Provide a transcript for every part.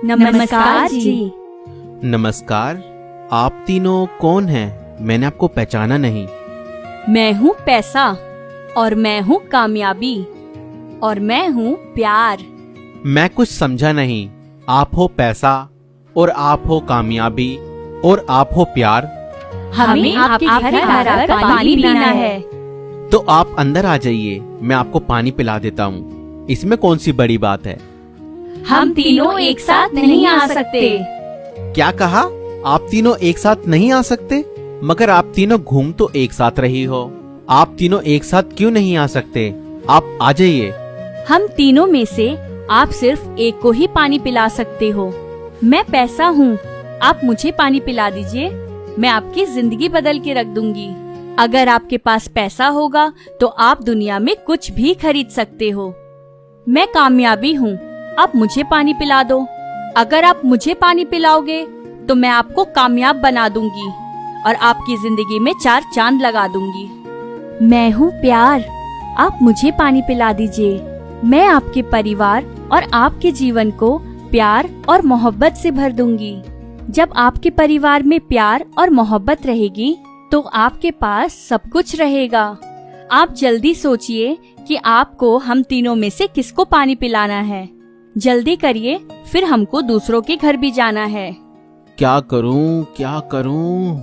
नमस्कार जी। नमस्कार। आप तीनों कौन हैं? मैंने आपको पहचाना नहीं। मैं हूँ पैसा, और मैं हूँ कामयाबी, और मैं हूँ प्यार। मैं कुछ समझा नहीं। आप हो पैसा, और आप हो कामयाबी, और आप हो प्यार। हमें आपके घर आकर पानी पीना है। तो आप अंदर आ जाइए, मैं आपको पानी पिला देता हूँ। इसमें कौन सी बड़ी बात है? हम तीनों एक साथ नहीं आ सकते। क्या कहा? आप तीनों एक साथ नहीं आ सकते? मगर आप तीनों घूम तो एक साथ रही हो। आप तीनों एक साथ क्यों नहीं आ सकते? आप आ जाइए। हम तीनों में से आप सिर्फ एक को ही पानी पिला सकते हो। मैं पैसा हूँ, आप मुझे पानी पिला दीजिए। मैं आपकी जिंदगी बदल के रख दूंगी। अगर आपके पास पैसा होगा तो आप दुनिया में कुछ भी खरीद सकते हो। मैं कामयाबी हूँ, आप मुझे पानी पिला दो। अगर आप मुझे पानी पिलाओगे तो मैं आपको कामयाब बना दूंगी और आपकी जिंदगी में 4 चांद लगा दूंगी। मैं हूँ प्यार, आप मुझे पानी पिला दीजिए। मैं आपके परिवार और आपके जीवन को प्यार और मोहब्बत से भर दूंगी। जब आपके परिवार में प्यार और मोहब्बत रहेगी तो आपके पास सब कुछ रहेगा। आप जल्दी सोचिए कि आपको हम तीनों में से किसको पानी पिलाना है। जल्दी करिए, फिर हमको दूसरों के घर भी जाना है। क्या करूं, क्या करूं?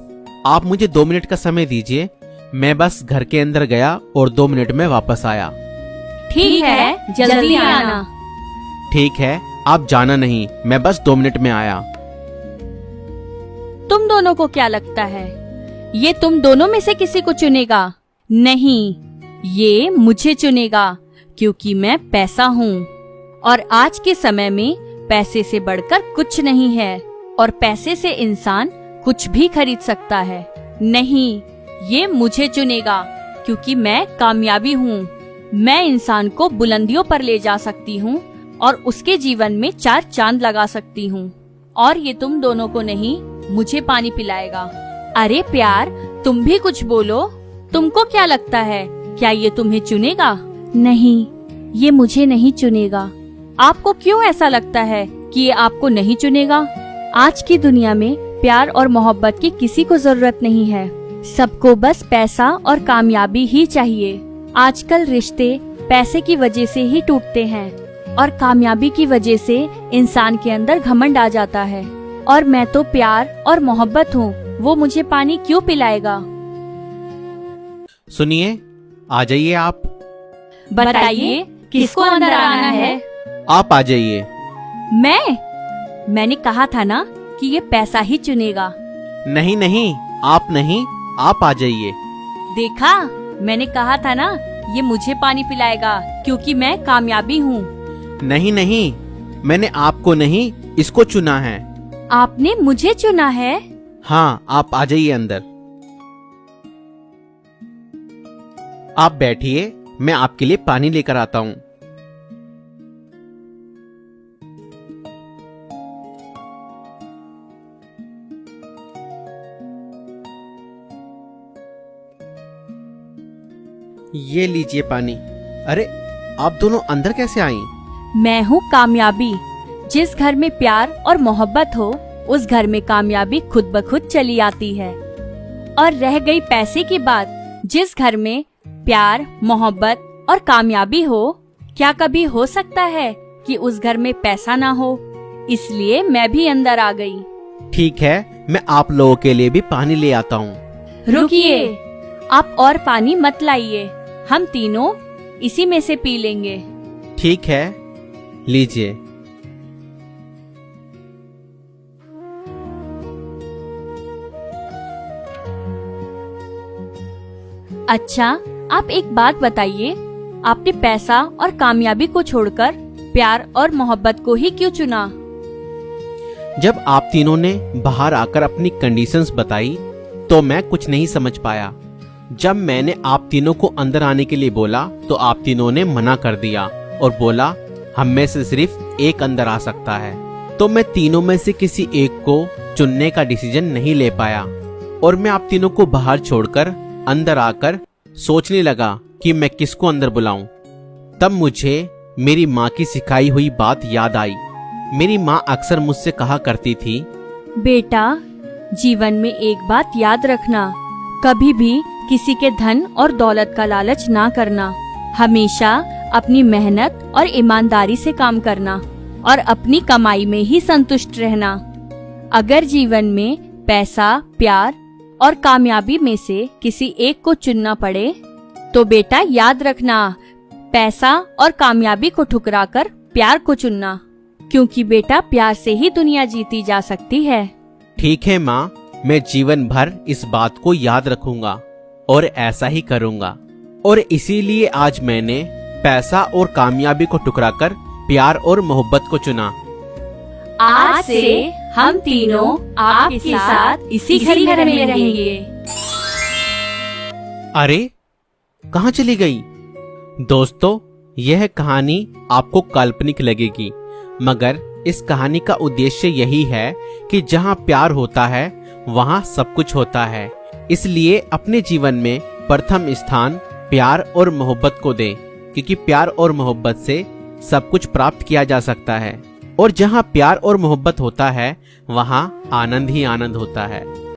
आप मुझे 2 मिनट का समय दीजिए। मैं बस घर के अंदर गया और 2 मिनट में वापस आया। ठीक है, जल्दी आना। ठीक है, आप जाना नहीं, मैं बस 2 मिनट में आया। तुम दोनों को क्या लगता है, ये तुम दोनों में से किसी को चुनेगा? नहीं, ये मुझे चुनेगा, क्योंकि मैं पैसा हूँ। और आज के समय में पैसे से बढ़कर कुछ नहीं है, और पैसे से इंसान कुछ भी खरीद सकता है। नहीं, ये मुझे चुनेगा, क्योंकि मैं कामयाबी हूँ। मैं इंसान को बुलंदियों पर ले जा सकती हूँ और उसके जीवन में 4 चांद लगा सकती हूँ। और ये तुम दोनों को नहीं, मुझे पानी पिलाएगा। अरे प्यार, तुम भी कुछ बोलो। तुमको क्या लगता है, क्या ये तुम्हें चुनेगा? नहीं, ये मुझे नहीं चुनेगा। आपको क्यों ऐसा लगता है कि ये आपको नहीं चुनेगा? आज की दुनिया में प्यार और मोहब्बत की किसी को जरूरत नहीं है। सबको बस पैसा और कामयाबी ही चाहिए। आजकल रिश्ते पैसे की वजह से ही टूटते हैं, और कामयाबी की वजह से इंसान के अंदर घमंड आ जाता है। और मैं तो प्यार और मोहब्बत हूँ, वो मुझे पानी क्यों पिलाएगा? सुनिए, आ जाइए आप। बताइए, किसको अंदर आना है? आप आ जाइए। मैंने कहा था ना कि ये पैसा ही चुनेगा। नहीं नहीं, आप नहीं, आप आ जाइए। देखा, मैंने कहा था ना, ये मुझे पानी पिलाएगा, क्योंकि मैं कामयाबी हूँ। नहीं नहीं, मैंने आपको नहीं, इसको चुना है। आपने मुझे चुना है? हाँ, आप आ जाइए अंदर। आप बैठिए, मैं आपके लिए पानी लेकर आता हूँ। ये लीजिए पानी। अरे, आप दोनों अंदर कैसे आई? मैं हूँ कामयाबी। जिस घर में प्यार और मोहब्बत हो, उस घर में कामयाबी खुद ब खुद चली आती है। और रह गई पैसे की बात, जिस घर में प्यार, मोहब्बत और कामयाबी हो, क्या कभी हो सकता है कि उस घर में पैसा ना हो? इसलिए मैं भी अंदर आ गई। ठीक है, मैं आप लोगों के लिए भी पानी ले आता हूँ। रुकिए, आप और पानी मत लाइए। हम तीनों इसी में से पी लेंगे। ठीक है, लीजिए। अच्छा, आप एक बात बताइए, आपने पैसा और कामयाबी को छोड़कर प्यार और मोहब्बत को ही क्यों चुना? जब आप तीनों ने बाहर आकर अपनी कंडीशंस बताई तो मैं कुछ नहीं समझ पाया। जब मैंने आप तीनों को अंदर आने के लिए बोला तो आप तीनों ने मना कर दिया और बोला हम में से सिर्फ एक अंदर आ सकता है। तो मैं तीनों में से किसी एक को चुनने का डिसीजन नहीं ले पाया और मैं आप तीनों को बाहर छोड़कर अंदर आकर सोचने लगा कि मैं किसको अंदर बुलाऊं। तब मुझे मेरी माँ की सिखाई हुई बात याद आई मेरी माँ अक्सर मुझसे कहा करती थी, बेटा, जीवन में एक बात याद रखना, कभी भी किसी के धन और दौलत का लालच ना करना। हमेशा अपनी मेहनत और ईमानदारी से काम करना और अपनी कमाई में ही संतुष्ट रहना। अगर जीवन में पैसा, प्यार और कामयाबी में से किसी एक को चुनना पड़े तो बेटा याद रखना, पैसा और कामयाबी को ठुकराकर प्यार को चुनना, क्योंकि बेटा प्यार से ही दुनिया जीती जा सकती है। ठीक है माँ, मैं जीवन भर इस बात को याद रखूंगा और ऐसा ही करूंगा। और इसीलिए आज मैंने पैसा और कामयाबी को ठुकराकर प्यार और मोहब्बत को चुना। आज से हम तीनों आपके साथ इसी घर में रहेंगे। अरे, कहाँ चली गई? दोस्तों, यह कहानी आपको काल्पनिक लगेगी, मगर इस कहानी का उद्देश्य यही है कि जहाँ प्यार होता है वहाँ सब कुछ होता है। इसलिए अपने जीवन में प्रथम स्थान प्यार और मोहब्बत को दें, क्योंकि प्यार और मोहब्बत से सब कुछ प्राप्त किया जा सकता है। और जहाँ प्यार और मोहब्बत होता है वहाँ आनंद ही आनंद होता है।